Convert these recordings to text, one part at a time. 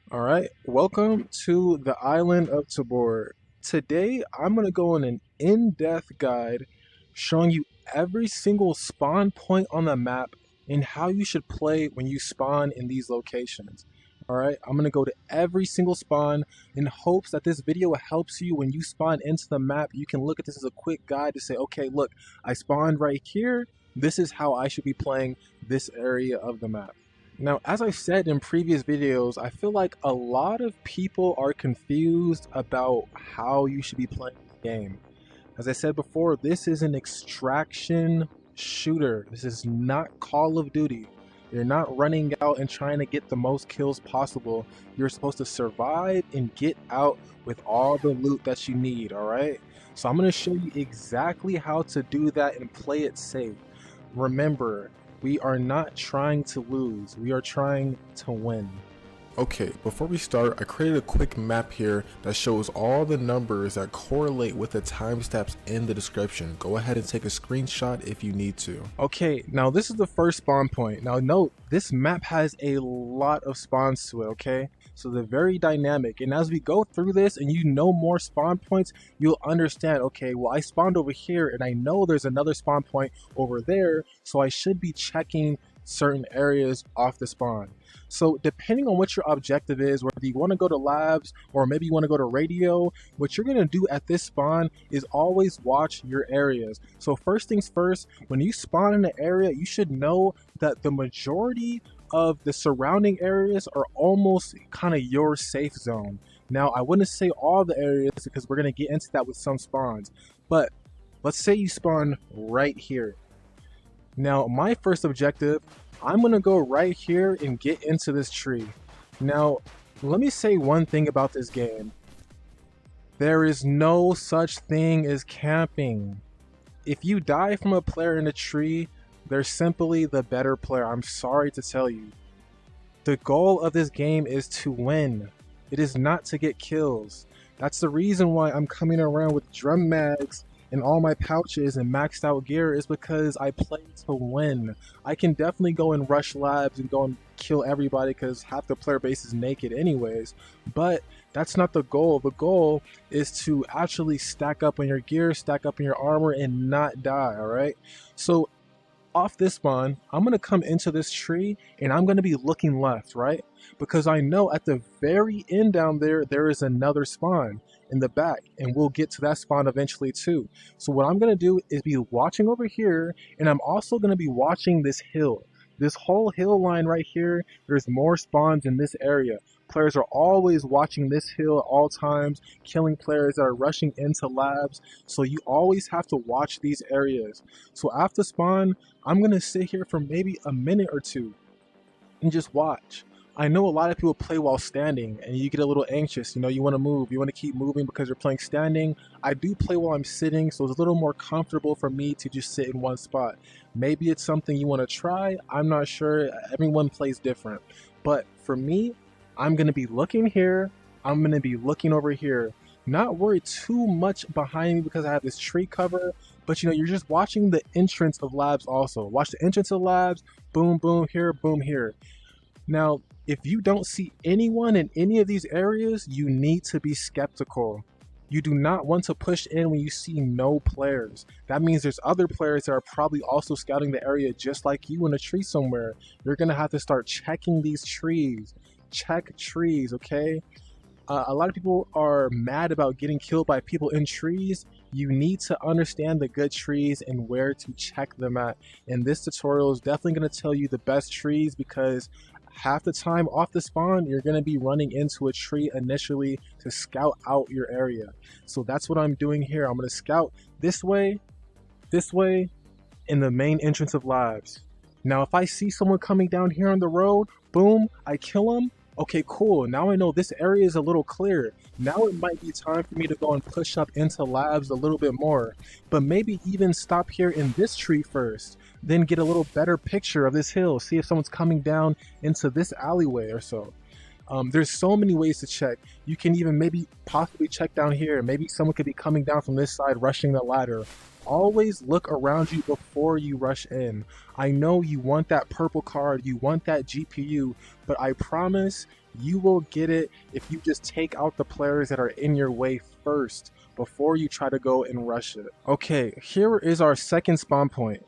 All right, welcome to the island of Tabor. Today, I'm going to go on an in-depth guide showing you every single spawn point on the map and how you should play when you spawn in these locations. All right, I'm going to go to every single spawn in hopes that this video helps you when you spawn into the map. You can look at this as a quick guide to say, okay, look, I spawned right here. This is how I should be playing this area of the map. Now, as I said in previous videos, I feel like a lot of people are confused about how you should be playing the game. As I said before, this is an extraction shooter. This is not Call of Duty. You're not running out and trying to get the most kills possible. You're supposed to survive and get out with all the loot that you need, all right? So I'm going to show you exactly how to do that and play it safe. Remember, we are not trying to lose, we are trying to win. Okay, before we start, I created a quick map here that shows all the numbers that correlate with the timestamps in the description. Go ahead and take a screenshot if you need to. Okay, now this is the first spawn point. Now note, this map has a lot of spawns to it, okay? So they're very dynamic, and as we go through this and you know more spawn points, you'll understand, okay, well I spawned over here and I know there's another spawn point over there, so I should be checking certain areas off the spawn. So depending on what your objective is, whether you want to go to labs or maybe you want to go to radio, what you're going to do at this spawn is always watch your areas. So first things first, when you spawn in an area, you should know that the majority of the surrounding areas are almost kind of your safe zone. Now, I wouldn't say all the areas because we're going to get into that with some spawns, but let's say you spawn right here. Now, my first objective, I'm going to go right here and get into this tree. Now, let me say one thing about this game. There is no such thing as camping. If you die from a player in a tree, they're simply the better player. I'm sorry to tell you. The goal of this game is to win. It is not to get kills. That's the reason why I'm coming around with drum mags and all my pouches and maxed out gear, is because I play to win. I can definitely go and rush labs and go and kill everybody because half the player base is naked anyways, but that's not the goal. The goal is to actually stack up on your gear, stack up on your armor, and not die, alright? So off this spawn, I'm going to come into this tree and I'm going to be looking left, right? Because I know at the very end down there, there is another spawn in the back, and we'll get to that spawn eventually too. So what I'm going to do is be watching over here, and I'm also going to be watching this hill. This whole hill line right here, there's more spawns in this area. Players are always watching this hill at all times, killing players that are rushing into labs. So you always have to watch these areas. So after spawn, I'm going to sit here for maybe a minute or two and just watch. I know a lot of people play while standing and you get a little anxious, you know, you want to move, you want to keep moving because you're playing standing. I do play while I'm sitting, so it's a little more comfortable for me to just sit in one spot. Maybe it's something you want to try, I'm not sure, everyone plays different. But for me, I'm going to be looking here, I'm going to be looking over here. Not worry too much behind me because I have this tree cover, but you know, you're just watching the entrance of labs also. Watch the entrance of labs, boom, boom here, boom here. Now, if you don't see anyone in any of these areas, you need to be skeptical. You do not want to push in when you see no players. That means there's other players that are probably also scouting the area just like you in a tree somewhere. You're going to have to start checking these trees. Check trees, okay? A lot of people are mad about getting killed by people in trees. You need to understand the good trees and where to check them at. And this tutorial is definitely going to tell you the best trees, because half the time off the spawn, you're going to be running into a tree initially to scout out your area. So that's what I'm doing here. I'm going to scout this way, in the main entrance of labs. Now, if I see someone coming down here on the road, boom, I kill them. Okay, cool. Now I know this area is a little clear. Now it might be time for me to go and push up into labs a little bit more. But maybe even stop here in this tree first. Then get a little better picture of this hill. See if someone's coming down into this alleyway or so. There's so many ways to check. You can even maybe possibly check down here. Maybe someone could be coming down from this side, rushing the ladder. Always look around you before you rush in. I know you want that purple card, you want that GPU, but I promise You will get it if you just take out the players that are in your way first before you try to go and rush it. Okay, here is our second spawn point.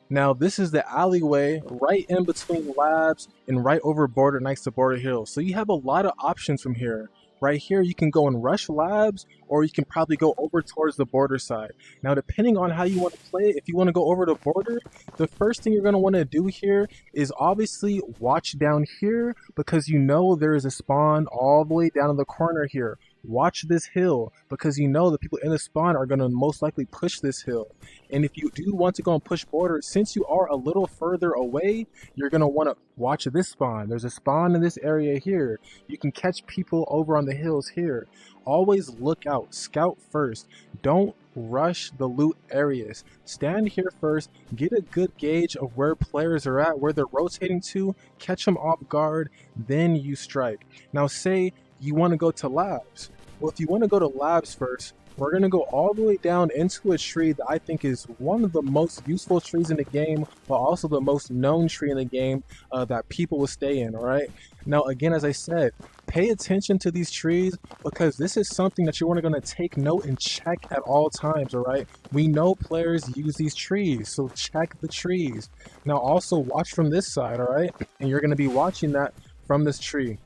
Now this is the alleyway right in between labs and right over border next to Border Hill. So you have a lot of options from here. Right here you can go and rush labs, or you can probably go over towards the border side. Now depending on how you want to play it, if you want to go over the border, the first thing you're going to want to do here is obviously watch down here, because you know there is a spawn all the way down in the corner here. Watch this hill, because you know the people in the spawn are going to most likely push this hill. And if you do want to go and push border, since you are a little further away, you're going to want to watch this spawn. There's a spawn in this area here. You can catch people over on the hills here. Always look out, scout first. Don't rush the loot areas. Stand here first, get a good gauge of where players are at, where they're rotating to, catch them off guard, then you strike. Now say you want to go to labs. Well, if you want to go to labs first, we're going to go all the way down into a tree that I think is one of the most useful trees in the game, but also the most known tree in the game that people will stay in, all right? Now, again, as I said, pay attention to these trees, because this is something that you're going to take note and check at all times, all right? We know players use these trees, so check the trees. Now, also watch from this side, all right? And you're going to be watching that from this tree.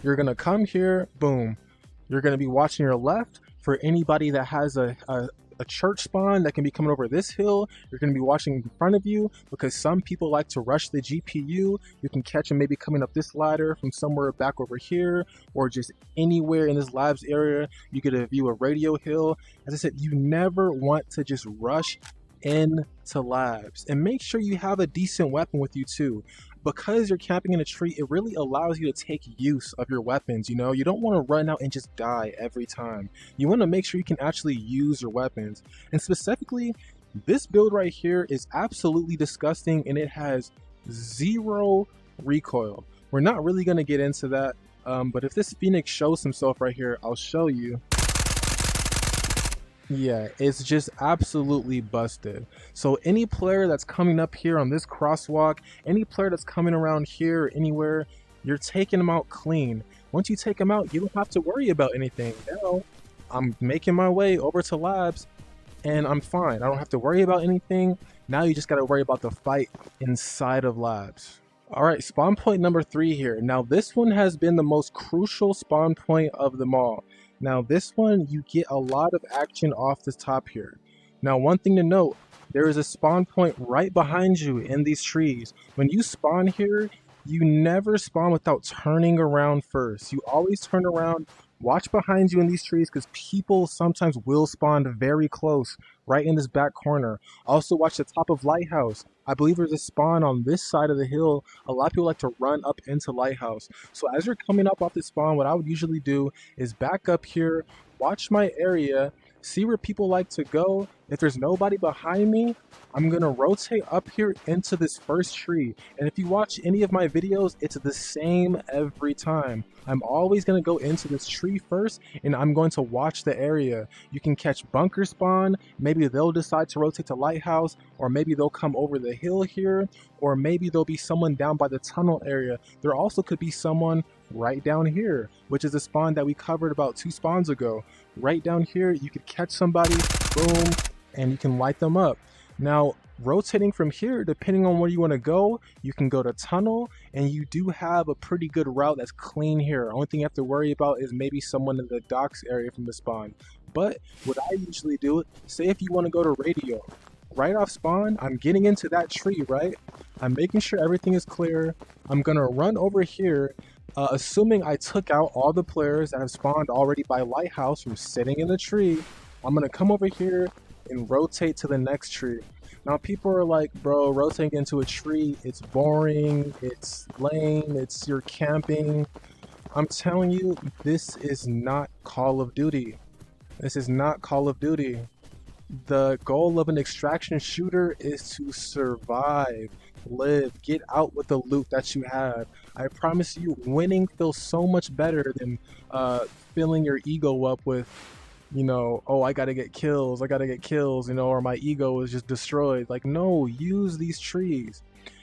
You're going to come here, boom. You're going to be watching your left for anybody that has a church spawn that can be coming over this hill. You're going to be watching in front of you, because some people like to rush the GPU. You can catch them maybe coming up this ladder from somewhere back over here, or just anywhere in this labs area. You get a view of Radio Hill. As I said, you never want to just rush into labs, and make sure you have a decent weapon with you too. Because you're camping in a tree, it really allows you to take use of your weapons. You know, you don't want to run out and just die every time. You want to make sure you can actually use your weapons. And specifically, this build right here is absolutely disgusting, and it has 0 recoil. We're not really going to get into that, but if this Phoenix shows himself right here, I'll show you. Yeah, it's just absolutely busted. So any player that's coming up here on this crosswalk, any player that's coming around here or anywhere, you're taking them out clean. Once you take them out, you don't have to worry about anything. Now, I'm making my way over to labs, and I'm fine. I don't have to worry about anything. Now you just got to worry about the fight inside of labs. All right, spawn point number 3 here. Now this one has been the most crucial spawn point of them all. Now this one, you get a lot of action off the top here. Now one thing to note, there is a spawn point right behind you in these trees. When you spawn here, you never spawn without turning around first. You always turn around, watch behind you in these trees, because people sometimes will spawn very close right in this back corner. Also watch the top of Lighthouse. I believe there's a spawn on this side of the hill. A lot of people like to run up into Lighthouse. So as you're coming up off the spawn, what I would usually do is back up here, watch my area, see where people like to go. If there's nobody behind me, I'm gonna rotate up here into this first tree. And if you watch any of my videos, it's the same every time. I'm always gonna go into this tree first, and I'm going to watch the area. You can catch bunker spawn, maybe they'll decide to rotate to Lighthouse, or maybe they'll come over the hill here, or maybe there'll be someone down by the tunnel area. There also could be someone right down here, which is a spawn that we covered about 2 spawns ago. Right down here, you could catch somebody, boom, and you can light them up. Now, rotating from here, depending on where you want to go, you can go to tunnel, and you do have a pretty good route that's clean here. Only thing you have to worry about is maybe someone in the docks area from the spawn. But what I usually do, say if you want to go to radio, right off spawn, I'm getting into that tree, right? I'm making sure everything is clear. I'm gonna run over here, assuming I took out all the players that have spawned already by Lighthouse from sitting in the tree. I'm gonna come over here and rotate to the next tree. Now people are like, bro, rotating into a tree, it's boring, it's lame, it's you're camping. I'm telling you, this is not Call of Duty. This is not Call of Duty. The goal of an extraction shooter is to survive, live, get out with the loot that you have. I promise you, winning feels so much better than filling your ego up with, you know, oh, I gotta get kills, you know, or my ego is just destroyed. Like, no, use these trees.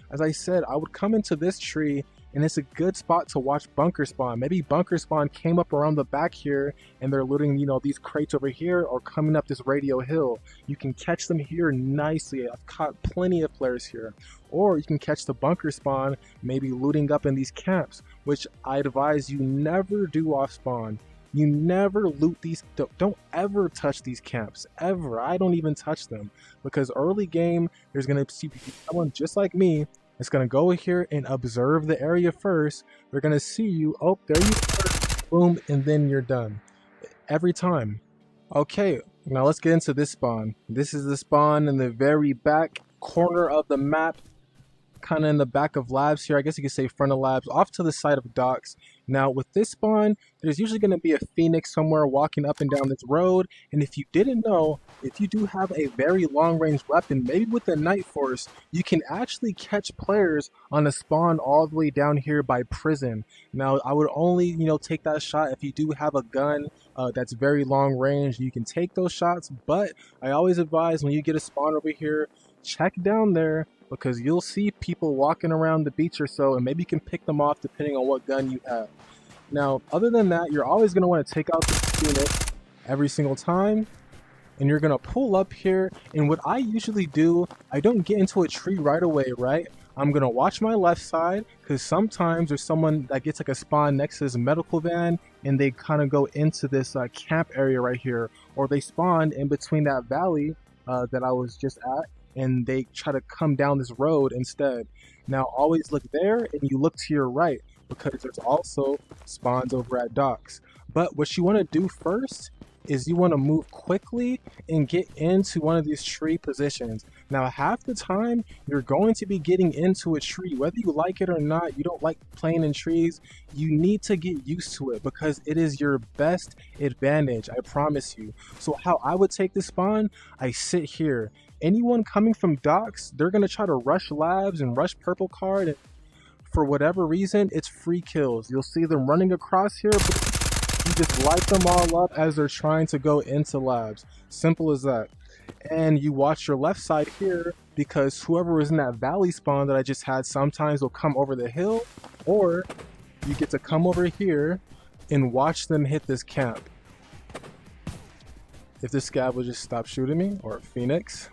As I said, I would come into this tree, and it's a good spot to watch bunker spawn. Maybe bunker spawn came up around the back here and they're looting, you know, these crates over here or coming up this radio hill. You can catch them here nicely. I've caught plenty of players here. Or you can catch the bunker spawn, maybe looting up in these camps, which I advise you never do off spawn. You never loot these, don't ever touch these camps, ever. I don't even touch them, because early game, there's going to be someone just like me that's going to go here and observe the area first. They're going to see you, oh, there you are, boom, and then you're done. Every time. Okay, now let's get into this spawn. This is the spawn in the very back corner of the map, kind of in the back of labs here. I guess you could say front of labs, off to the side of docks. Now with this spawn, there's usually going to be a phoenix somewhere walking up and down this road. And if you didn't know, if you do have a very long range weapon, maybe with the Night Force, you can actually catch players on a spawn all the way down here by prison. Now I would only, you know, take that shot if you do have a gun that's very long range. You can take those shots, but I always advise when you get a spawn over here, check down there, because you'll see people walking around the beach or so, and maybe you can pick them off depending on what gun you have. Now, other than that, you're always going to want to take out the unit every single time, and you're going to pull up here. And what I usually do, I don't get into a tree right away, right? I'm going to watch my left side, because sometimes there's someone that gets like a spawn next to this medical van, and they kind of go into this camp area right here, or they spawn in between that valley that I was just at, and they try to come down this road instead. Now always look there, and you look to your right, because there's also spawns over at docks. But what you want to do first is you want to move quickly and get into one of these tree positions. Now half the time you're going to be getting into a tree, whether you like it or not. You don't like playing in trees, you need to get used to it, because it is your best advantage, I promise you. So how I would take this spawn, I sit here. Anyone coming from docks, they're going to try to rush labs and rush purple card, and for whatever reason, it's free kills. You'll see them running across here, but you just light them all up as they're trying to go into labs. Simple as that. And you watch your left side here, because whoever was in that valley spawn that I just had sometimes will come over the hill, or you get to come over here and watch them hit this camp. If this scab will just stop shooting me, or a phoenix.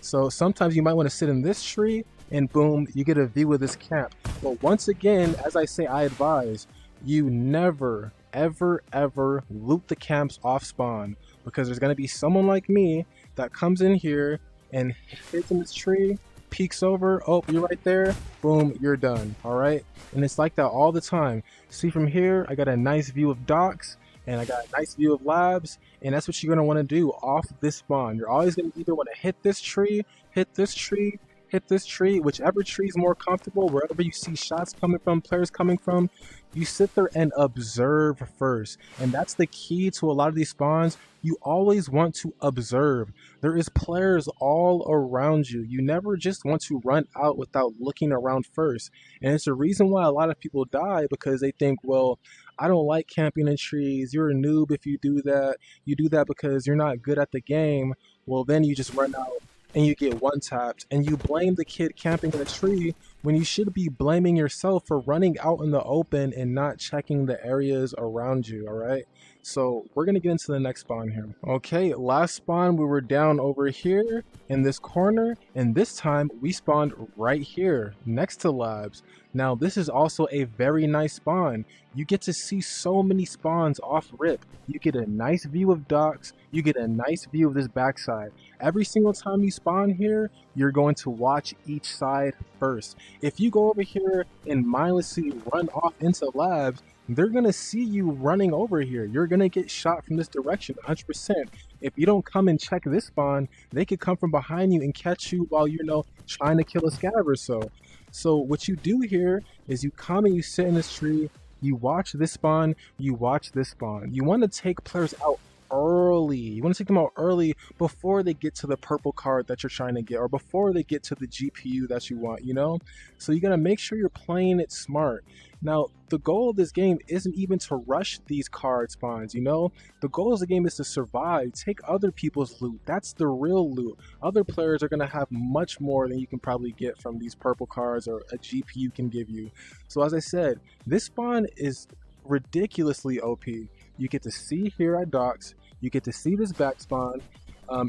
So sometimes you might want to sit in this tree, and boom, you get a view of this camp. But once again, as I say, I advise you never, ever, ever loot the camps off spawn, because there's going to be someone like me that comes in here and hits in this tree, peeks over, oh, you're right there, boom, you're done. All right, and it's like that all the time. See, from here I got a nice view of docks, and I got a nice view of labs, and that's what you're going to want to do off this spawn. You're always going to either want to hit this tree, hit this tree, hit this tree, whichever tree is more comfortable. Wherever you see shots coming from, players coming from, you sit there and observe first. And that's the key to a lot of these spawns. You always want to observe. There is players all around you. You never just want to run out without looking around first. And it's the reason why a lot of people die, because they think, well, I don't like camping in trees. You're a noob if you do that. You do that because you're not good at the game. Well, then you just run out and you get one tapped, and you blame the kid camping in a tree when you should be blaming yourself for running out in the open and not checking the areas around you. All right, so we're gonna get into the next spawn here. Okay, last spawn we were down over here in this corner, and this time we spawned right here next to labs. Now this is also a very nice spawn. You get to see so many spawns off rip. You get a nice view of docks, you get a nice view of this backside. Every single time you spawn here, you're going to watch each side first. If you go over here and mindlessly run off into labs, they're going to see you running over here. You're going to get shot from this direction 100%. If you don't come and check this spawn, they could come from behind you and catch you while you're trying to kill a scav or so. So what you do here is you come and you sit in this tree, you watch this spawn, you watch this spawn. You want to take players out early. You want to take them out early before they get to the purple card that you're trying to get, or before they get to the GPU that you want, you know? So you gotta make sure you're playing it smart. Now, the goal of this game isn't even to rush these card spawns, you know? The goal of the game is to survive, take other people's loot. That's the real loot. Other players are gonna have much more than you can probably get from these purple cards or a GPU can give you. So as I said, this spawn is ridiculously OP. You get to see here at docks, you get to see this back spawn.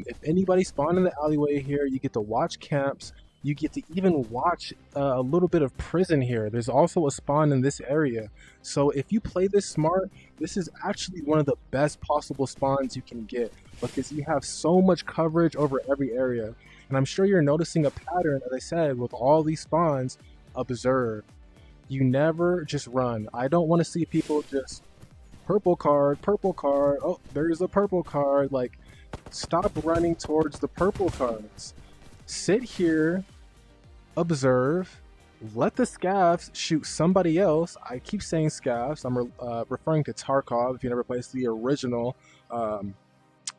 If anybody spawned in the alleyway here, you get to watch camps. You get to even watch a little bit of prison here. There's also a spawn in this area. So if you play this smart, this is actually one of the best possible spawns you can get because you have so much coverage over every area. And I'm sure you're noticing a pattern, as I said, with all these spawns. Observe. You never just run. I don't want to see people just purple card, oh, there's a purple card. Like, stop running towards the purple cards. Sit here, observe, let the scavs shoot somebody else. I keep saying scavs. I'm referring to Tarkov. If you never played the original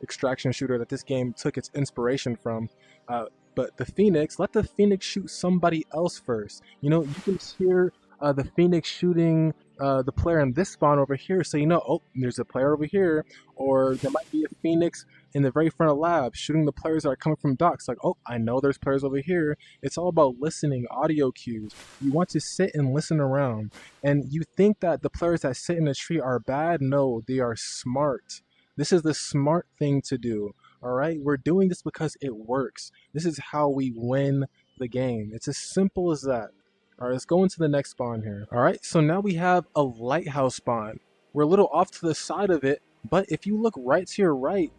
extraction shooter that this game took its inspiration from. But the Phoenix, let the Phoenix shoot somebody else first. You know, you can hear the Phoenix shooting the player in this spawn over here, so you know, oh, there's a player over here, or there might be a Phoenix in the very front of lab shooting the players that are coming from docks. Like, oh, I know there's players over here. It's all about listening, audio cues. You want to sit and listen around, and you think that the players that sit in the tree are bad. No, they are smart. This is the smart thing to do. All right, we're doing this because it works. This is how we win the game. It's as simple as that. All right, let's go into the next spawn here. All right, so now we have a lighthouse spawn. We're a little off to the side of it, but if you look right to your right,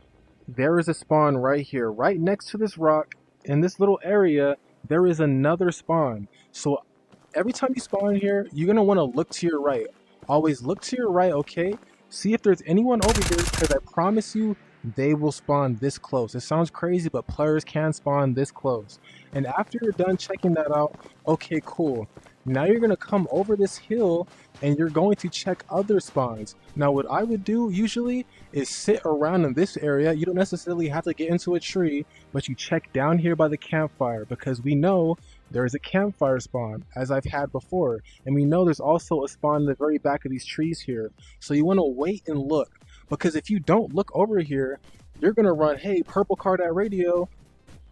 there is a spawn right here, right next to this rock. In this little area, there is another spawn. So every time you spawn here, you're gonna wanna look to your right. Always look to your right, okay? See if there's anyone over here, because I promise you, they will spawn this close. It sounds crazy, but players can spawn this close. And after you're done checking that out, okay, cool. Now you're gonna come over this hill and you're going to check other spawns. Now what I would do usually is sit around in this area. You don't necessarily have to get into a tree, but you check down here by the campfire because we know there is a campfire spawn, as I've had before. And we know there's also a spawn in the very back of these trees here. So you wanna wait and look. Because if you don't look over here, you're gonna run, hey, purple card at radio,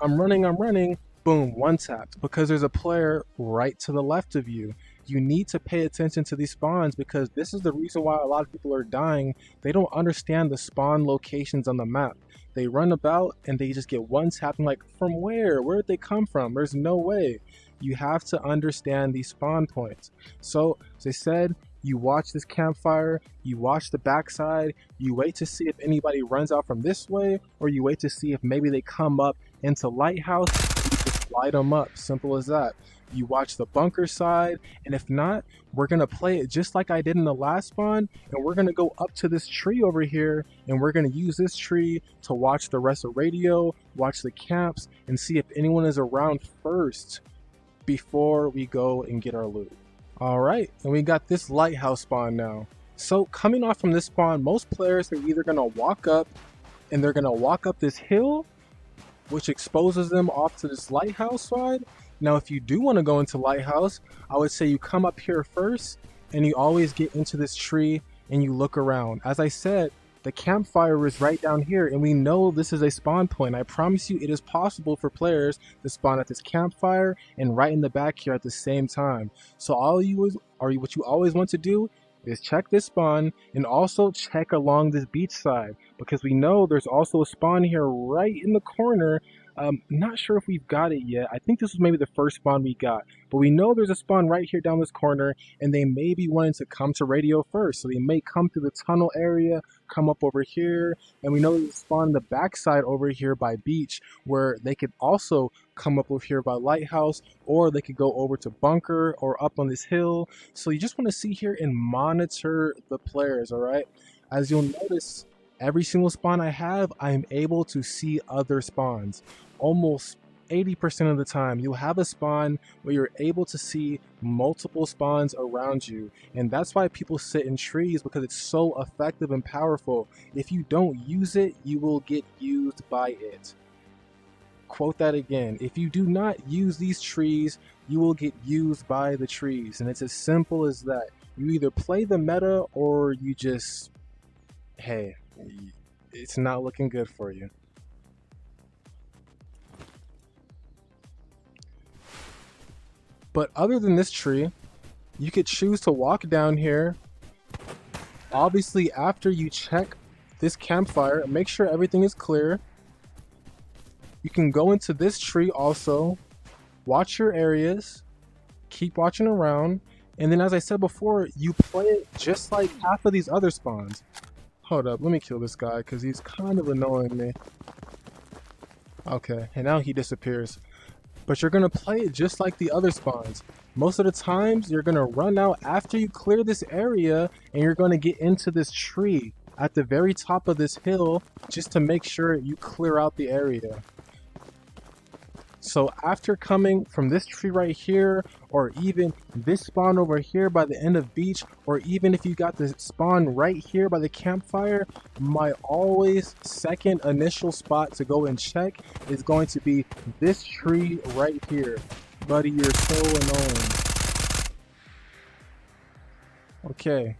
I'm running, boom, one tapped. Because there's a player right to the left of you. You need to pay attention to these spawns because this is the reason why a lot of people are dying. They don't understand the spawn locations on the map. They run about and they just get one tap and like, from where? Where did they come from? There's no way. You have to understand these spawn points. So, as I said, you watch this campfire, you watch the backside, you wait to see if anybody runs out from this way, or you wait to see if maybe they come up into lighthouse, you just light them up, simple as that. You watch the bunker side, and if not, we're gonna play it just like I did in the last spawn, and we're gonna go up to this tree over here, and we're gonna use this tree to watch the rest of radio, watch the camps, and see if anyone is around first before we go and get our loot. Alright, and we got this lighthouse spawn now. So coming off from this spawn, most players are either going to walk up and they're going to walk up this hill, which exposes them off to this lighthouse side. Now if you do want to go into lighthouse, I would say you come up here first and you always get into this tree and you look around. As I said, the campfire is right down here and we know this is a spawn point. I promise you it is possible for players to spawn at this campfire and right in the back here at the same time. So what you always want to do is check this spawn and also check along this beach side because we know there's also a spawn here right in the corner. Not sure if we've got it yet. I think this was maybe the first spawn we got, but we know there's a spawn right here down this corner and they may be wanting to come to radio first. So they may come through the tunnel area, come up over here, and we know there's a spawn in the backside over here by beach where they could also come up over here by lighthouse, or they could go over to bunker or up on this hill. So you just want to see here and monitor the players, all right? As you'll notice, every single spawn I have, I am able to see other spawns. Almost 80% of the time, you'll have a spawn where you're able to see multiple spawns around you. And that's why people sit in trees, because it's so effective and powerful. If you don't use it, you will get used by it. Quote that again. If you do not use these trees, you will get used by the trees. And it's as simple as that. You either play the meta or you just, hey, it's not looking good for you. But other than this tree, you could choose to walk down here. Obviously, after you check this campfire, make sure everything is clear. You can go into this tree also, watch your areas, keep watching around, and then as I said before, you play it just like half of these other spawns. Hold up, let me kill this guy because he's kind of annoying me. Okay, and now he disappears. But you're gonna play it just like the other spawns. Most of the times, you're gonna run out after you clear this area, and you're gonna get into this tree at the very top of this hill just to make sure you clear out the area. So after coming from this tree right here, or even this spawn over here by the end of beach, or even if you got the spawn right here by the campfire, my always second initial spot to go and check is going to be this tree right here. Buddy, you're so annoying. Okay.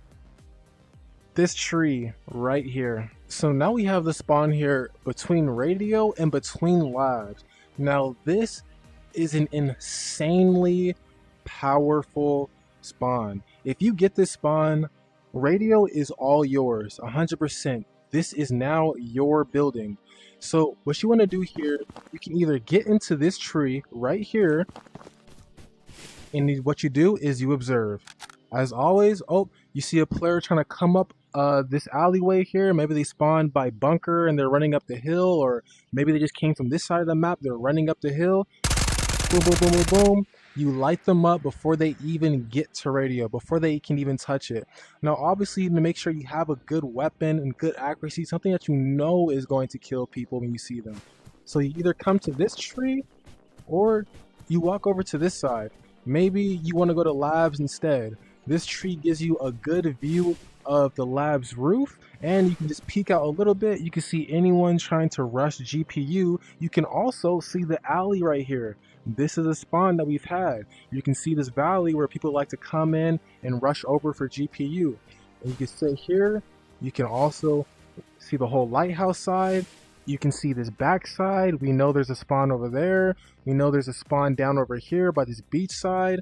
This tree right here. So now we have the spawn here between radio and between labs. Now this is an insanely powerful spawn. If you get this spawn, radio is all yours, 100%. This is now your building. So what you want to do here, you can either get into this tree right here, and what you do is you observe. As always, oh, you see a player trying to come up this alleyway here. Maybe they spawned by bunker and they're running up the hill, or maybe they just came from this side of the map, they're running up the hill. Boom, boom, boom, boom, boom. You light them up before they even get to radio, before they can even touch it. Now, obviously, to make sure you have a good weapon and good accuracy, something that you know is going to kill people when you see them. So you either come to this tree or you walk over to this side. Maybe you want to go to labs instead. This tree gives you a good view of the lab's roof, and you can just peek out a little bit. You can see anyone trying to rush GPU. You can also see the alley right here. This is a spawn that we've had. You can see this valley where people like to come in and rush over for GPU. And you can sit here. You can also see the whole lighthouse side. You can see this backside. We know there's a spawn over there. We know there's a spawn down over here by this beach side.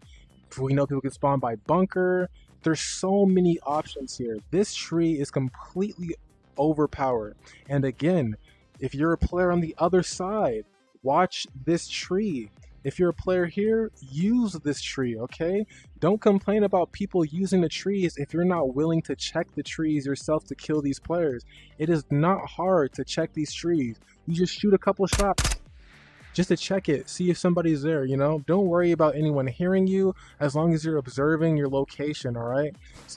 We know people can spawn by bunker. There's so many options here. This tree is completely overpowered. And again, if you're a player on the other side, watch this tree. If you're a player here, use this tree, okay? Don't complain about people using the trees if you're not willing to check the trees yourself to kill these players. It is not hard to check these trees. You just shoot a couple shots just to check it, see if somebody's there, you know? Don't worry about anyone hearing you as long as you're observing your location, all right?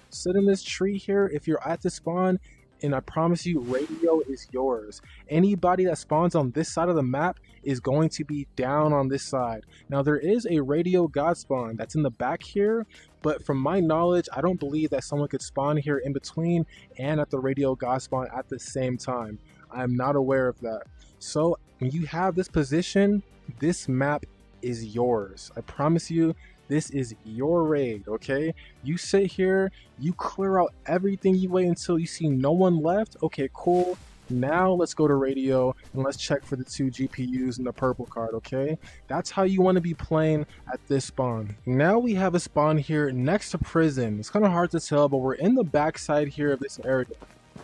Sit in this tree here if you're at the spawn, and I promise you, radio is yours. Anybody that spawns on this side of the map is going to be down on this side. Now, there is a radio god spawn that's in the back here, but from my knowledge, I don't believe that someone could spawn here in between and at the radio god spawn at the same time. I'm not aware of that. So when you have this position, this map is yours. I promise you, this is your raid, okay? You sit here, you clear out everything, you wait until you see no one left. Okay, cool. Now let's go to radio and let's check for the 2 GPUs and the purple card, okay? That's how you want to be playing at this spawn. Now we have a spawn here next to prison. It's kind of hard to tell, but we're in the backside here of this area.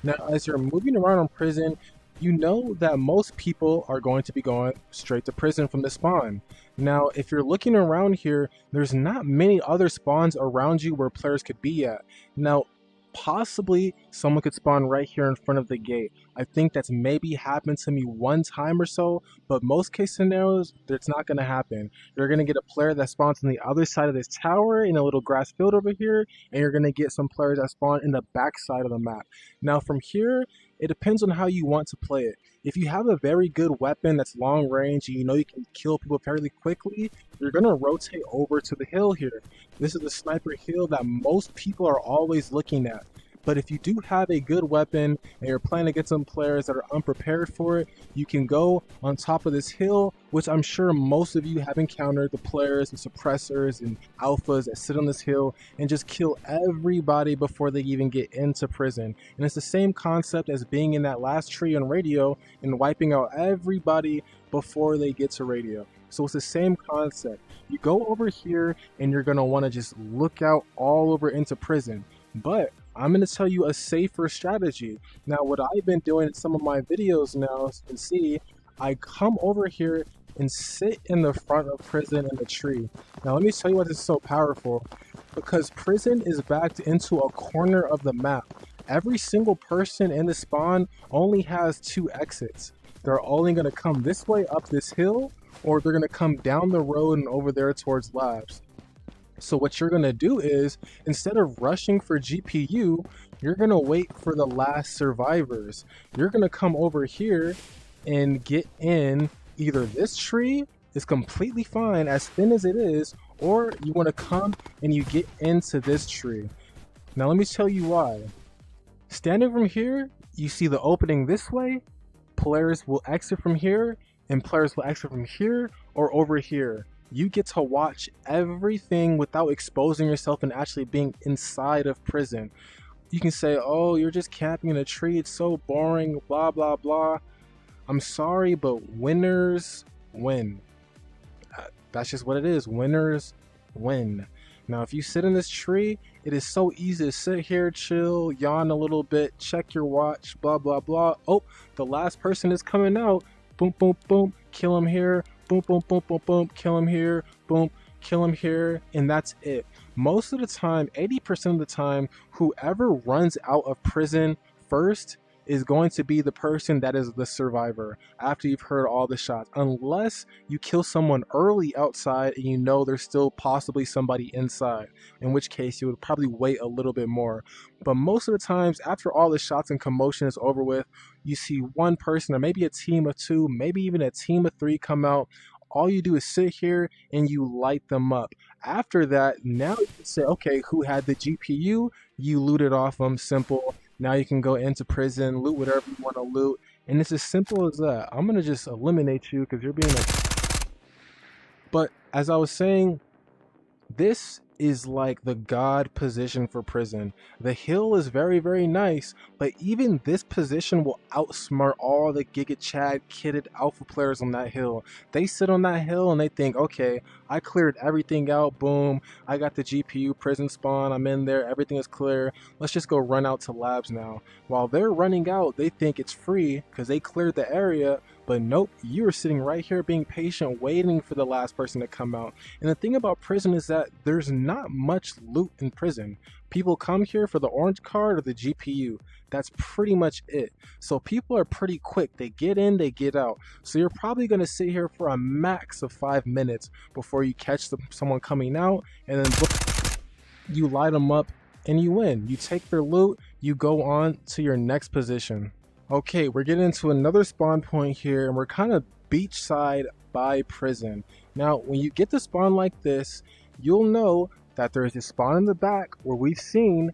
Now, as you're moving around on prison, you know that most people are going to be going straight to prison from the spawn. Now, if you're looking around here, there's not many other spawns around you where players could be at. Now, possibly someone could spawn right here in front of the gate. I think that's maybe happened to me one time or so, but most case scenarios, that's not going to happen. You're going to get a player that spawns on the other side of this tower in a little grass field over here, and you're going to get some players that spawn in the back side of the map. Now, from here, It depends on how you want to play it. If you have a very good weapon that's long range and you know you can kill people fairly quickly, you're going to rotate over to the hill here. This is the sniper hill that most people are always looking at. But if you do have a good weapon and you're playing against some players that are unprepared for it, you can go on top of this hill, which I'm sure most of you have encountered, the players and suppressors and alphas that sit on this hill and just kill everybody before they even get into prison. And it's the same concept as being in that last tree on radio and wiping out everybody before they get to radio. So it's the same concept. You go over here and you're going to want to just look out all over into prison. But I'm going to tell you a safer strategy. Now, what I've been doing in some of my videos now, as you can see, I come over here and sit in the front of prison in the tree. Now, let me tell you why this is so powerful. Because prison is backed into a corner of the map. Every single person in the spawn only has 2 exits. They're only going to come this way up this hill, or they're going to come down the road and over there towards labs. So what you're going to do is, instead of rushing for GPU, you're going to wait for the last survivors. You're going to come over here and get in either this tree is completely fine as thin as it is, or you want to come and you get into this tree. Now let me tell you why. Standing from here, you see the opening this way. Players will exit from here and players will exit from here or over here. You get to watch everything without exposing yourself and actually being inside of prison. You can say, oh, you're just camping in a tree, it's so boring, blah, blah, blah. I'm sorry, but winners win. That's just what it is. Winners win. Now, if you sit in this tree, it is so easy to sit here, chill, yawn a little bit, check your watch, blah, blah, blah. Oh, the last person is coming out. Boom, boom, boom, kill him here. Boom, boom, boom, boom, boom, kill him here, boom, kill him here, and that's it. Most of the time, 80% of the time, whoever runs out of prison first is going to be the person that is the survivor after you've heard all the shots, unless you kill someone early outside and you know there's still possibly somebody inside, in which case you would probably wait a little bit more. But most of the times, after all the shots and commotion is over with, you see one person or maybe a team of 2, maybe even a team of 3 come out. All you do is sit here and you light them up. After that, now you can say, okay, who had the GPU? You loot it off them, simple. Now you can go into prison, loot whatever you want to loot. And it's as simple as that. I'm going to just eliminate you because you're being a... But as I was saying, this is like the god position for prison. The hill is very, very nice, but even this position will outsmart all the Giga Chad kitted alpha players on that hill. They sit on that hill and they think, okay, I cleared everything out, boom, I got the GPU prison spawn, I'm in there, everything is clear, let's just go run out to labs now. While they're running out, they think it's free because they cleared the area, but nope, you are sitting right here being patient, waiting for the last person to come out. And the thing about prison is that there's not much loot in prison. People come here for the orange card or the GPU. That's pretty much it. So people are pretty quick. They get in, they get out. So you're probably going to sit here for a max of 5 minutes before you catch someone coming out, and then you light them up and you win. You take their loot, you go on to your next position. Okay, we're getting into another spawn point here, and we're kind of beachside by prison. Now, when you get to spawn like this, you'll know that there's a spawn in the back where we've seen,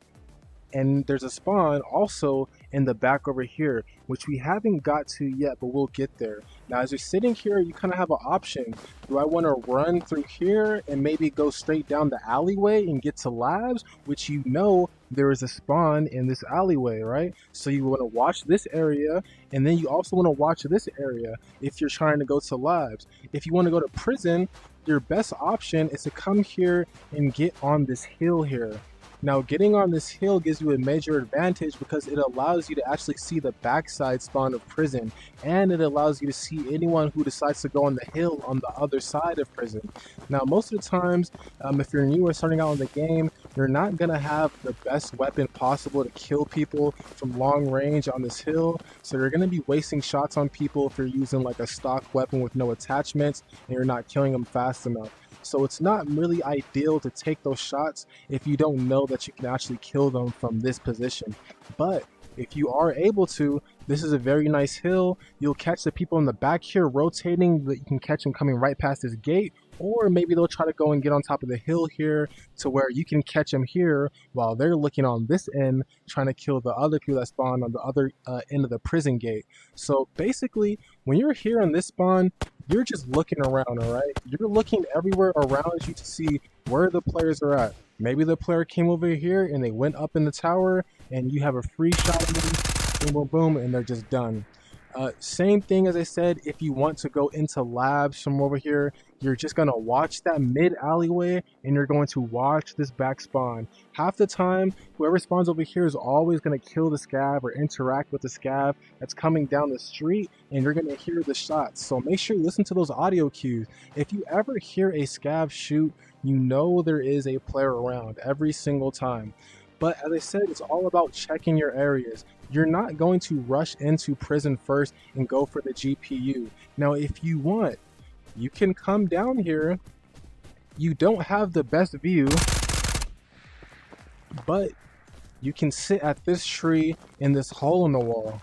and there's a spawn also in the back over here, which we haven't got to yet, but we'll get there. Now, as you're sitting here, you kind of have an option. Do I want to run through here and maybe go straight down the alleyway and get to labs, which you know there is a spawn in this alleyway, right? So you want to watch this area, and then you also want to watch this area if you're trying to go to labs. If you want to go to prison, your best option is to come here and get on this hill here. Now, getting on this hill gives you a major advantage because it allows you to actually see the backside spawn of prison, and it allows you to see anyone who decides to go on the hill on the other side of prison. Now, most of the times, if you're new or starting out in the game, you're not going to have the best weapon possible to kill people from long range on this hill, so you're going to be wasting shots on people if you're using like a stock weapon with no attachments and you're not killing them fast enough. So it's not really ideal to take those shots if you don't know that you can actually kill them from this position. But if you are able to, This is a very nice hill. You'll catch the people in the back here rotating, but you can catch them coming right past this gate, or maybe they'll try to go and get on top of the hill here to where you can catch them here while they're looking on this end trying to kill the other people that spawn on the other end of the prison gate. So basically, when you're here on this spawn, you're just looking around, all right? You're looking everywhere around you to see where the players are at. Maybe the player came over here and they went up in the tower and you have a free shot of them, boom, boom, boom, and they're just done. Same thing as I said, if you want to go into labs from over here, you're just going to watch that mid alleyway and you're going to watch this back spawn. Half the time, whoever spawns over here is always going to kill the scav or interact with the scav that's coming down the street, and you're going to hear the shots. So make sure you listen to those audio cues. If you ever hear a scav shoot, you know there is a player around every single time. But as I said, it's all about checking your areas. You're not going to rush into prison first and go for the GPU. Now, if you want, you can come down here. You don't have the best view, but you can sit at this tree in this hole in the wall.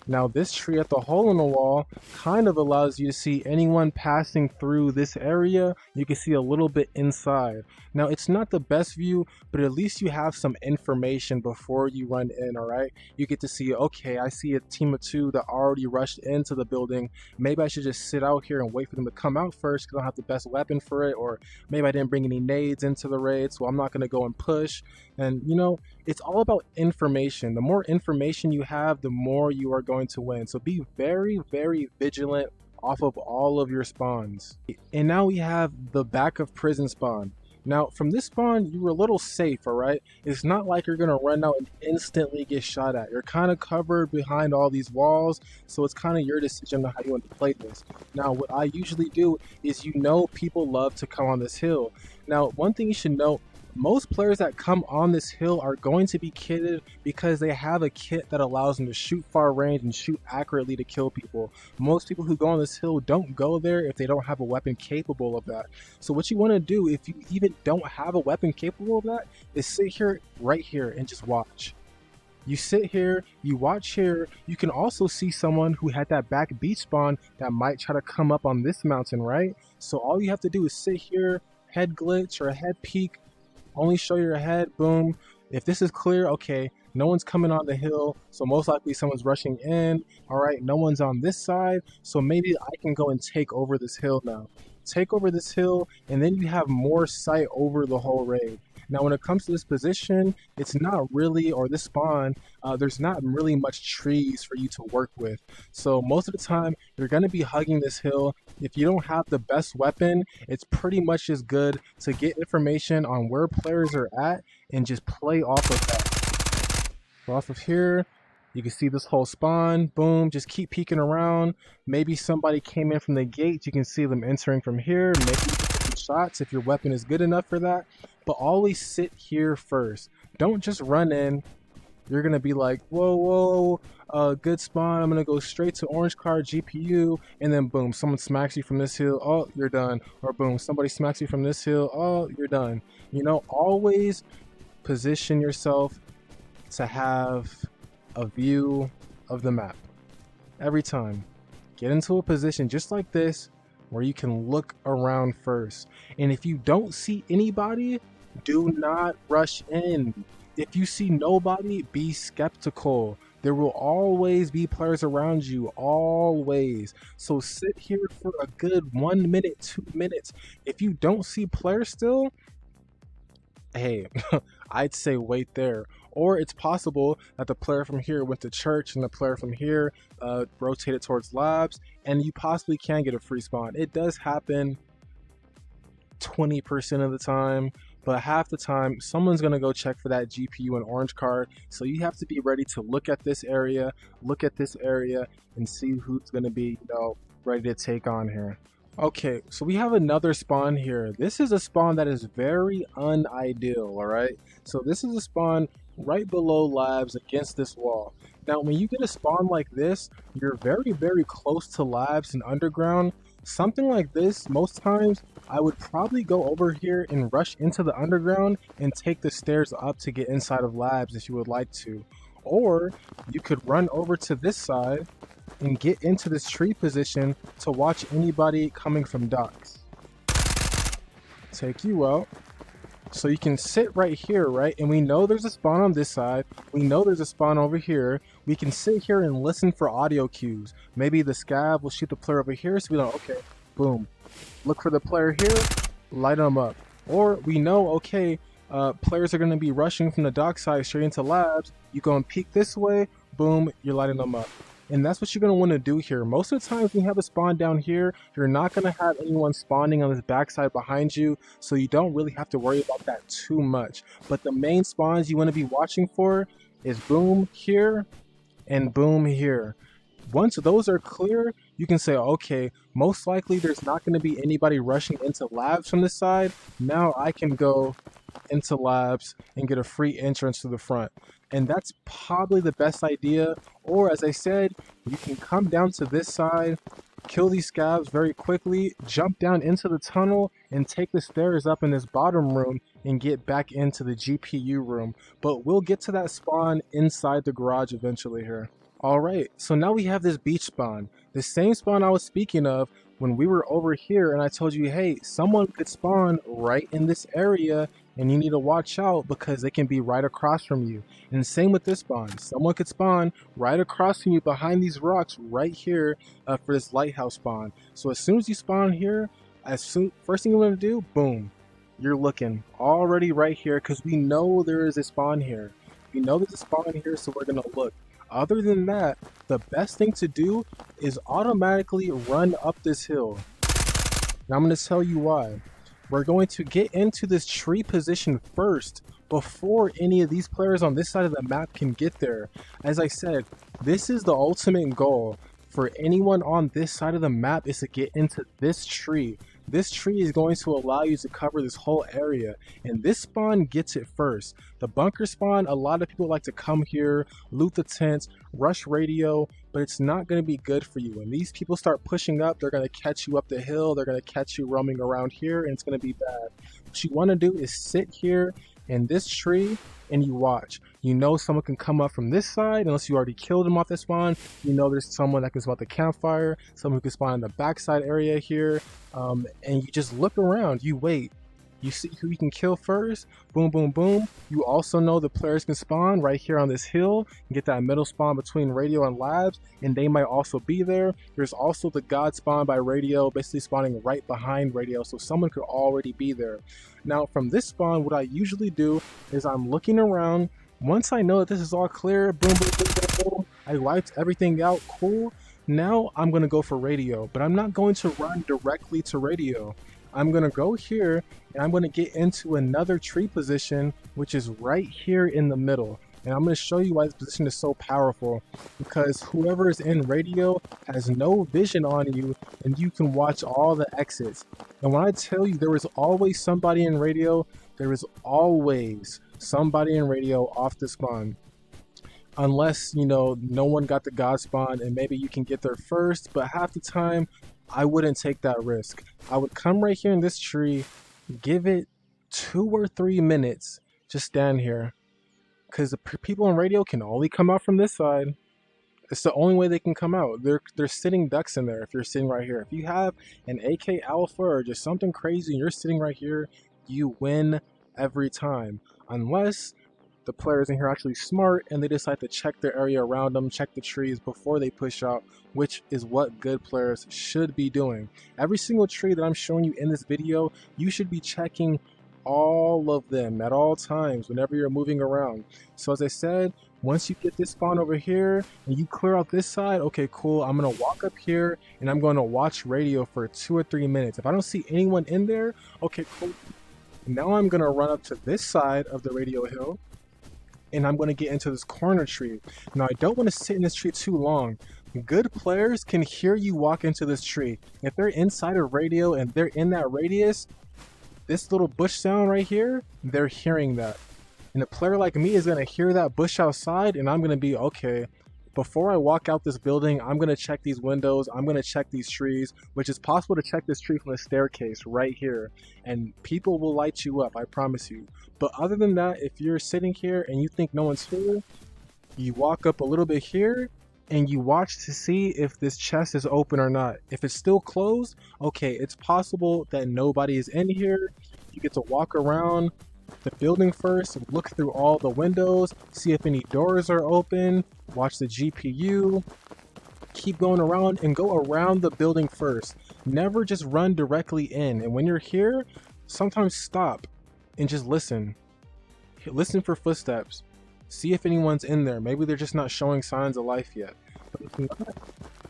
Now, this tree at the hole in the wall kind of allows you to see anyone passing through this area. You can see a little bit inside. Now, it's not the best view, but at least you have some information before you run in, all right? You get to see, okay, I see a team of 2 that already rushed into the building. Maybe I should just sit out here and wait for them to come out first because I don't have the best weapon for it, or maybe I didn't bring any nades into the raid, so I'm not going to go and push. And, you know, it's all about information. The more information you have, the more you are going to win. So be very, very vigilant off of all of your spawns. And now we have the back of prison spawn. Now, from this spawn, you were a little safe, all right? It's not like you're going to run out and instantly get shot at. You're kind of covered behind all these walls, so it's kind of your decision on how you want to play this. Now, what I usually do is, you know, people love to come on this hill. Now, one thing you should note, most players that come on this hill are going to be kitted because they have a kit that allows them to shoot far range and shoot accurately to kill people. Most people who go on this hill don't go there if they don't have a weapon capable of that. So what you want to do, if you even don't have a weapon capable of that, is sit here, right here, and just watch. You sit here, you watch here. You can also see someone who had that back beach spawn that might try to come up on this mountain, right? So all you have to do is sit here, head glitch or head peek, only show your head, boom. If this is clear, okay, no one's coming on the hill, so most likely someone's rushing in. All right, no one's on this side, so maybe I can go and take over this hill now. Take over this hill, and then you have more sight over the whole raid. Now, when it comes to this position, it's not really, or this spawn, there's not really much trees for you to work with. So most of the time, you're going to be hugging this hill. If you don't have the best weapon, it's pretty much as good to get information on where players are at and just play off of that. So off of here, you can see this whole spawn, boom, just keep peeking around. Maybe somebody came in from the gate, you can see them entering from here, maybe some shots if your weapon is good enough for that. But always sit here first. Don't just run in. You're gonna be like, whoa, good spawn, I'm gonna go straight to orange card GPU, and then boom, someone smacks you from this hill, oh, you're done. Or boom, somebody smacks you from this hill, oh, you're done. You know, always position yourself to have a view of the map. Every time. Get into a position just like this where you can look around first. And if you don't see anybody, do not rush in. If you see nobody, be skeptical. There will always be players around you, always. So sit here for a good 1 minute, 2 minutes. If you don't see players still, hey, I'd say wait there. Or it's possible that the player from here went to church and the player from here rotated towards labs, and you possibly can get a free spawn. It does happen 20% of the time, but half the time someone's gonna go check for that GPU and orange card. So you have to be ready to look at this area, and see who's gonna be, you know, ready to take on here. Okay, so we have another spawn here. This is a spawn that is very unideal, all right? So this is a spawn right below labs against this wall. Now, when you get a spawn like this, you're very, very close to labs and underground. Something like this, most times, I would probably go over here and rush into the underground and take the stairs up to get inside of labs if you would like to. Or you could run over to this side and get into this tree position to watch anybody coming from docks. Take you out. So you can sit right here, right? And we know there's a spawn on this side. We know there's a spawn over here. We can sit here and listen for audio cues. Maybe the scav will shoot the player over here, so we know, okay, boom. Look for the player here, light them up. Or we know, okay, players are going to be rushing from the dock side straight into labs. You go and peek this way, boom, you're lighting them up. And that's what you're going to want to do here. Most of the times when you have a spawn down here, you're not going to have anyone spawning on this backside behind you, so you don't really have to worry about that too much. But the main spawns you want to be watching for is boom here and boom here. Once those are clear, you can say, okay, most likely there's not going to be anybody rushing into labs from this side. Now I can go into labs and get a free entrance to the front. And that's probably the best idea. Or as I said, you can come down to this side, kill these scavs very quickly, jump down into the tunnel, and take the stairs up in this bottom room and get back into the GPU room. But we'll get to that spawn inside the garage eventually here. Alright, so now we have this beach spawn. The same spawn I was speaking of when we were over here and I told you, hey, someone could spawn right in this area and you need to watch out because they can be right across from you. And same with this spawn. Someone could spawn right across from you behind these rocks right here for this lighthouse spawn. So as soon as you spawn here, first thing you want to do, boom, you're looking already right here because we know there is a spawn here. We know there's a spawn here, so we're going to look. Other than that, the best thing to do is automatically run up this hill. Now I'm going to tell you why. We're going to get into this tree position first before any of these players on this side of the map can get there. As I said, this is the ultimate goal for anyone on this side of the map is to get into this tree. This tree is going to allow you to cover this whole area, and this spawn gets it first. The bunker spawn, a lot of people like to come here, loot the tents, rush radio, but it's not going to be good for you. When these people start pushing up, they're going to catch you up the hill, they're going to catch you roaming around here, and it's going to be bad. What you want to do is sit here in this tree and you watch. You know someone can come up from this side, unless you already killed them off the spawn. You know there's someone that can spawn at the campfire, someone who can spawn in the backside area here, and you just look around, you wait. You see who you can kill first, boom, boom, boom. You also know the players can spawn right here on this hill and get that middle spawn between radio and labs, and they might also be there. There's also the god spawn by radio, basically spawning right behind radio, so someone could already be there. Now from this spawn, what I usually do is I'm looking around. Once I know that this is all clear, boom, boom, boom, boom, boom, I wiped everything out, cool. Now I'm gonna go for radio, but I'm not going to run directly to radio. I'm gonna go here and I'm gonna get into another tree position, which is right here in the middle. And I'm gonna show you why this position is so powerful, because whoever is in radio has no vision on you and you can watch all the exits. And when I tell you there is always somebody in radio, there is always somebody in radio off the spawn. Unless, you know, no one got the god spawn and maybe you can get there first, but half the time I wouldn't take that risk. I would come right here in this tree, give it 2 or 3 minutes, just stand here. Because the people on radio can only come out from this side. It's the only way they can come out. They're sitting ducks in there if you're sitting right here. If you have an AK Alpha or just something crazy and you're sitting right here, you win every time. Unless the players in here are actually smart and they decide to check their area around them, check the trees before they push out, which is what good players should be doing. Every single tree that I'm showing you in this video, you should be checking all of them at all times whenever you're moving around. So as I said, once you get this spawn over here and you clear out this side, okay, cool, I'm gonna walk up here and I'm gonna watch radio for 2 or 3 minutes. If I don't see anyone in there, okay, cool. Now I'm gonna run up to this side of the radio hill and I'm going to get into this corner tree. Now I don't want to sit in this tree too long. Good players can hear you walk into this tree. If they're inside of radio and they're in that radius, this little bush sound right here, they're hearing that. And a player like me is going to hear that bush outside and I'm going to be, okay, before I walk out this building, I'm going to check these windows, I'm going to check these trees, which is possible to check this tree from the staircase right here. And people will light you up, I promise you. But other than that, if you're sitting here and you think no one's here, You walk up a little bit here and you watch to see if this chest is open or not. If it's still closed, okay, it's possible that nobody is in here. You get to walk around the building first, look through all the windows, see if any doors are open, watch the GPU, keep going around and go around the building first. Never just run directly in. And when you're here, sometimes stop and just listen. Listen for footsteps. See if anyone's in there. Maybe they're just not showing signs of life yet. But if not,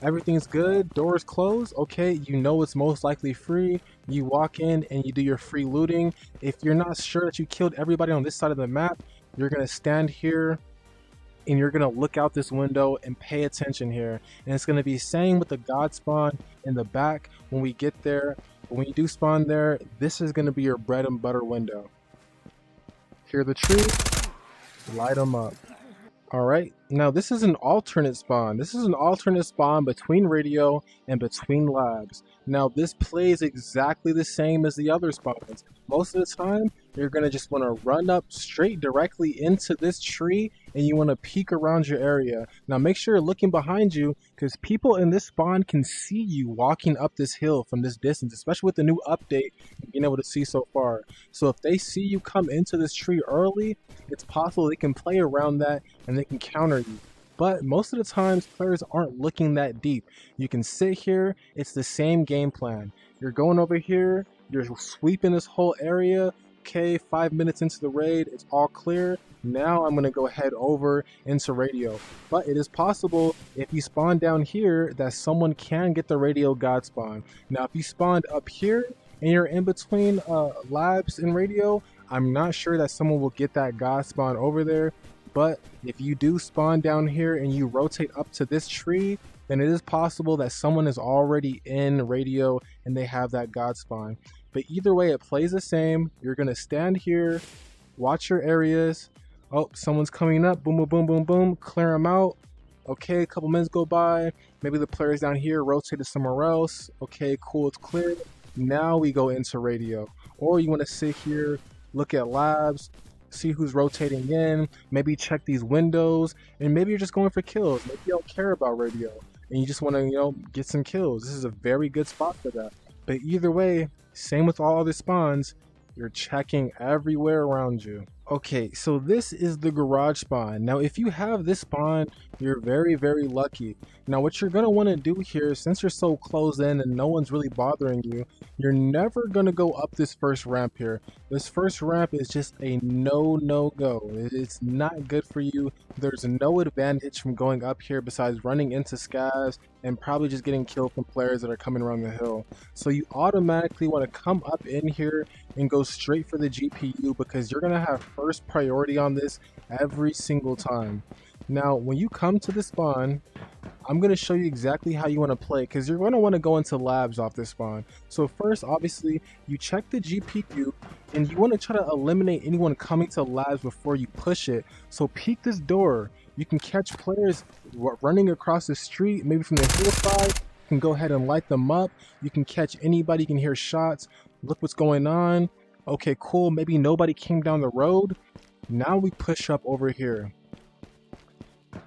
everything's good, doors closed, okay, you know it's most likely free. You walk in and you do your free looting. If you're not sure that you killed everybody on this side of the map, you're gonna stand here and you're gonna look out this window and pay attention here. And it's gonna be same with the God spawn in the back when we get there. But when you do spawn there, this is gonna be your bread and butter window. Hear the tree? Light them up. Alright, now this is an alternate spawn. This is an alternate spawn between radio and between labs. Now this plays exactly the same as the other spawns. Most of the time, you're going to just want to run up straight directly into this tree and you want to peek around your area. Now make sure you're looking behind you because people in this spawn can see you walking up this hill from this distance, especially with the new update and being able to see so far. So if they see you come into this tree early, it's possible they can play around that and they can counter you. But most of the times, players aren't looking that deep. You can sit here, it's the same game plan. You're going over here, you're sweeping this whole area. Okay, 5 minutes into the raid, it's all clear. Now I'm gonna go head over into radio. But it is possible if you spawn down here that someone can get the radio god spawn. Now if you spawned up here and you're in between labs and radio, I'm not sure that someone will get that god spawn over there. But if you do spawn down here and you rotate up to this tree, then it is possible that someone is already in radio and they have that god spawn. But either way, it plays the same. You're going to stand here, watch your areas. Oh, someone's coming up. Boom, boom, boom, boom, boom. Clear them out. Okay, a couple minutes go by. Maybe the players down here rotated somewhere else. Okay, cool, it's clear. Now we go into radio. Or you want to sit here, look at labs, see who's rotating in, maybe check these windows, and maybe you're just going for kills. Maybe you don't care about radio and you just want to, get some kills. This is a very good spot for that. But either way, same with all other spawns, you're checking everywhere around you. Okay, so this is the garage spawn. Now if you have this spawn, you're very, very lucky. Now what you're gonna want to do here, since you're so close in and no one's really bothering you, you're never gonna go up this first ramp here. This first ramp is just a no go. It's not good for you. There's no advantage from going up here besides running into scavs and probably just getting killed from players that are coming around the hill. So you automatically want to come up in here and go straight for the GPU because you're gonna have first priority on this every single time. Now when you come to the spawn, I'm going to show you exactly how you want to play because you're going to want to go into labs off this spawn. So first, obviously, you check the GPU and you want to try to eliminate anyone coming to labs before you push it. So peek this door. You can catch players running across the street, maybe from the hillside. You can go ahead and light them up. You can catch anybody, you can hear shots. Look what's going on. Okay, cool. Maybe nobody came down the road. Now we push up over here.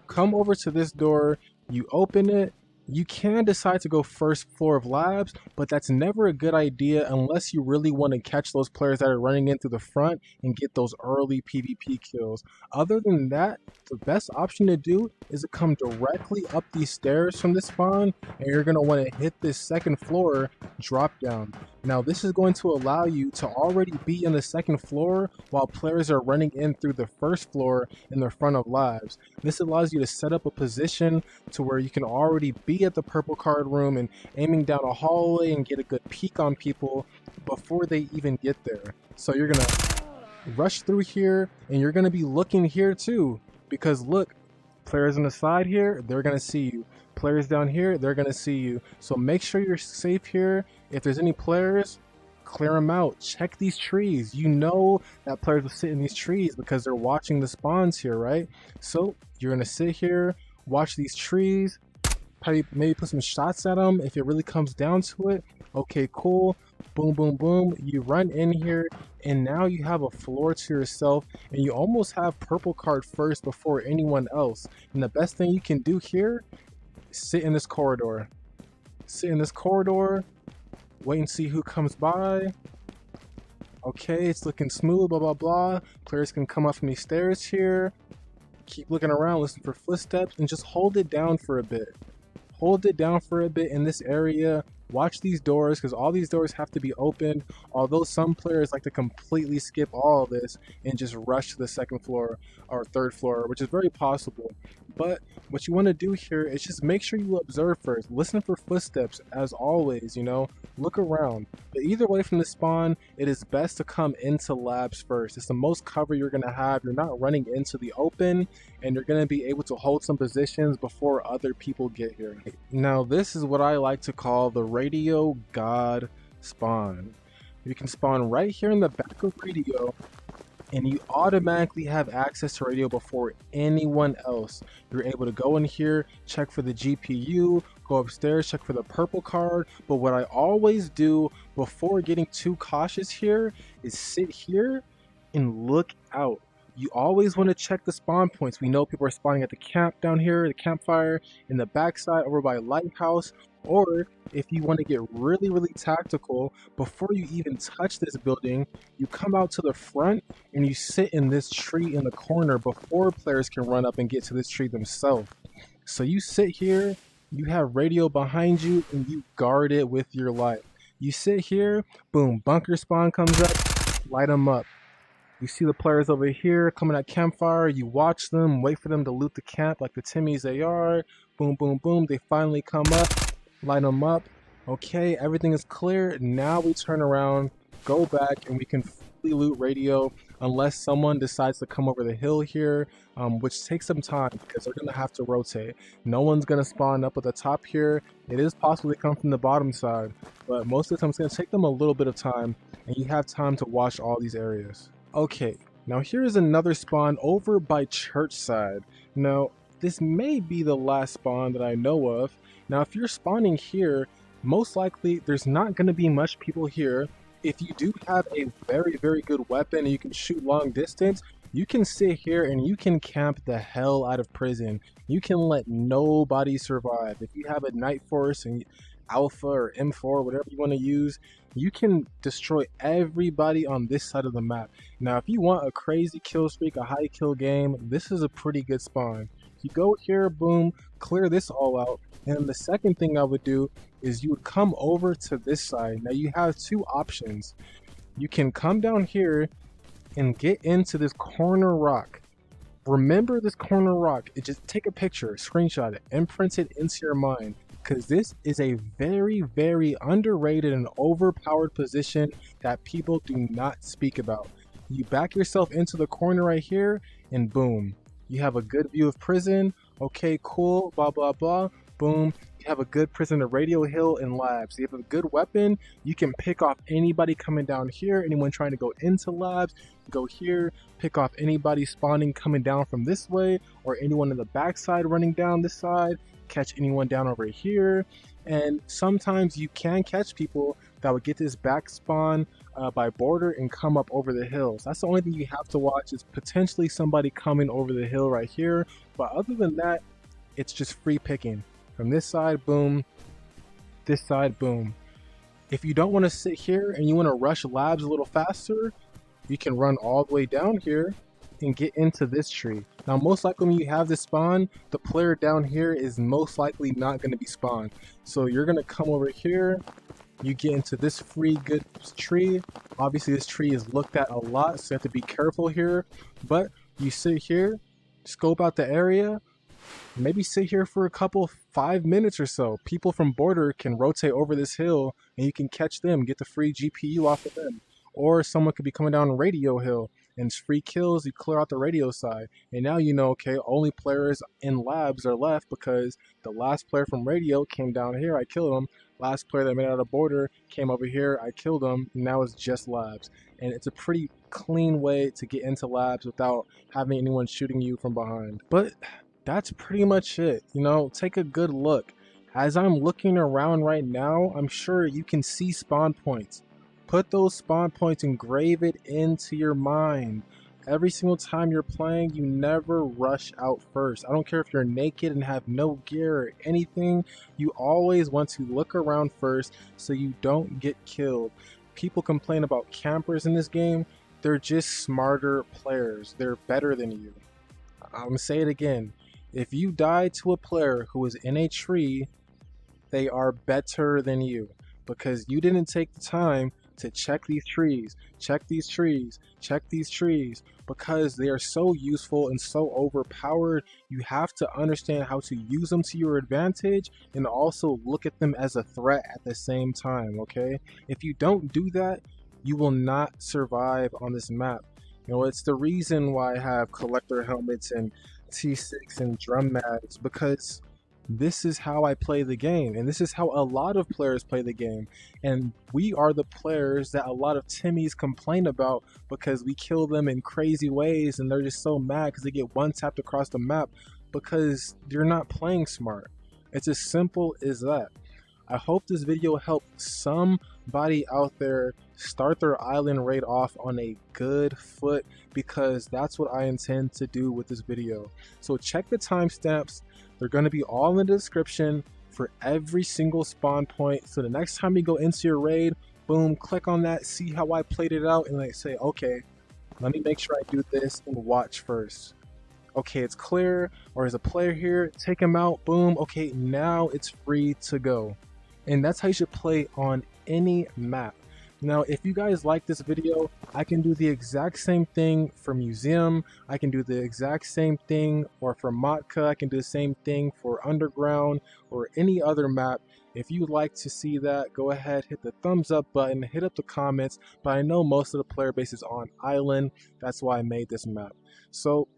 Come over to this door. You open it. You can decide to go first floor of labs, but that's never a good idea unless you really want to catch those players that are running in through the front and get those early PvP kills. Other than that, the best option to do is to come directly up these stairs from this spawn, and you're going to want to hit this second floor drop down. Now this is going to allow you to already be in the second floor while players are running in through the first floor in the front of labs. This allows you to set up a position to where you can already be at the purple card room and aiming down a hallway and get a good peek on people before they even get there. So you're gonna rush through here and you're gonna be looking here too, because look, players on the side here, they're gonna see you. Players down here, they're gonna see you. So make sure you're safe here. If there's any players, clear them out. Check these trees. You know that players will sit in these trees because they're watching the spawns here, right? So you're gonna sit here, watch these trees, probably maybe put some shots at them if it really comes down to it. Okay, cool. Boom, boom, boom. You run in here, and now you have a floor to yourself, and you almost have purple card first before anyone else. And the best thing you can do here is sit in this corridor. Sit in this corridor, wait and see who comes by. Okay, it's looking smooth, blah, blah, blah. Players can come up from these stairs here. Keep looking around, listen for footsteps, and just hold it down for a bit. Hold it down for a bit in this area. Watch these doors because all these doors have to be opened. Although some players like to completely skip all of this and just rush to the second floor or third floor, which is very possible. But what you want to do here is just make sure you observe first. Listen for footsteps as always, you know, look around. But either way from the spawn, it is best to come into labs first. It's the most cover you're going to have. You're not running into the open and you're going to be able to hold some positions before other people get here. Now, this is what I like to call the Radio God spawn. You can spawn right here in the back of radio and you automatically have access to radio before anyone else. You're able to go in here, check for the GPU, go upstairs, check for the purple card. But what I always do before getting too cautious here is sit here and look out. You always want to check the spawn points. We know people are spawning at the camp down here, the campfire, in the backside over by Lighthouse, or if you want to get really, really tactical, before you even touch this building, you come out to the front and you sit in this tree in the corner before players can run up and get to this tree themselves. So you sit here, you have radio behind you, and you guard it with your life. You sit here, boom, bunker spawn comes up, light them up. You see the players over here coming at campfire. You watch them, wait for them to loot the camp like the Timmies they are. Boom, boom, boom. They finally come up, light them up. Okay, everything is clear. Now we turn around, go back, and we can fully loot radio unless someone decides to come over the hill here, which takes some time because they're going to have to rotate. No one's going to spawn up at the top here. It is possible they come from the bottom side, but most of the time it's going to take them a little bit of time, and you have time to watch all these areas. Okay, now here's another spawn over by Churchside. Now, this may be the last spawn that I know of. Now, if you're spawning here, most likely there's not going to be much people here. If you do have a very, very good weapon and you can shoot long distance, you can sit here and you can camp the hell out of prison. You can let nobody survive. If you have a Night Force and Alpha or M4, whatever you want to use, you can destroy everybody on this side of the map. Now, if you want a crazy kill streak, a high kill game, this is a pretty good spawn. You go here, boom, clear this all out. And the second thing I would do is you would come over to this side. Now, you have two options. You can come down here and get into this corner rock. Remember this corner rock. Just take a picture, screenshot it, and print it into your mind. Because this is a very, very underrated and overpowered position that people do not speak about. You back yourself into the corner right here, and boom. You have a good view of prison. Okay, cool, blah, blah, blah. Boom. You have a good prison to Radio Hill and labs. You have a good weapon. You can pick off anybody coming down here, anyone trying to go into labs. Go here, pick off anybody spawning coming down from this way, or anyone in the backside running down this side. Catch anyone down over here. And sometimes you can catch people that would get this back spawn by border and come up over the hills. That's the only thing you have to watch, is potentially somebody coming over the hill right here. But other than that, it's just free picking. From this side, boom. This side, boom. If you don't want to sit here and you want to rush labs a little faster, you can run all the way down here and get into this tree. Now, most likely when you have this spawn, the player down here is most likely not going to be spawned. So you're going to come over here, you get into this free good tree. Obviously this tree is looked at a lot, so you have to be careful here. But you sit here, scope out the area, maybe sit here for a couple 5 minutes or so. People from border can rotate over this hill and you can catch them, get the free GPU off of them. Or someone could be coming down Radio Hill and it's free kills, you clear out the radio side. And now you know, okay, only players in labs are left because the last player from radio came down here, I killed him. Last player that made it out of border came over here, I killed him. Now it's just labs. And it's a pretty clean way to get into labs without having anyone shooting you from behind. But that's pretty much it. You know, take a good look. As I'm looking around right now, I'm sure you can see spawn points. Put those spawn points, engrave it into your mind. Every single time you're playing, you never rush out first. I don't care if you're naked and have no gear or anything, you always want to look around first so you don't get killed. People complain about campers in this game. They're just smarter players. They're better than you. I'm gonna say it again. If you die to a player who is in a tree, they are better than you because you didn't take the time to check these trees, check these trees, check these trees because they are so useful and so overpowered. You have to understand how to use them to your advantage and also look at them as a threat at the same time, okay? If you don't do that, you will not survive on this map. You know, it's the reason why I have collector helmets and T6 and drum mags because this is how I play the game, and this is how a lot of players play the game. And we are the players that a lot of Timmies complain about because we kill them in crazy ways, and they're just so mad because they get one tapped across the map because you're not playing smart. It's as simple as that. I hope this video helped somebody out there start their island raid off on a good foot because that's what I intend to do with this video. So check the timestamps. They're going to be all in the description for every single spawn point. So the next time you go into your raid, boom, click on that, see how I played it out, and like say, okay, let me make sure I do this and watch first. Okay, it's clear, or there's a player here, take him out, boom, okay, now it's free to go. And that's how you should play on any map. Now, if you guys like this video, I can do the exact same thing for Museum. I can do the exact same thing, or for Matka, I can do the same thing for Underground or any other map. If you'd like to see that, go ahead, hit the thumbs up button, hit up the comments. But I know most of the player base is on Island. That's why I made this map. So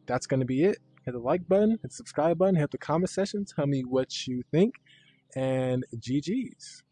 that's going to be it. Hit the like button, hit the subscribe button, hit the comment section, tell me what you think, and GG's.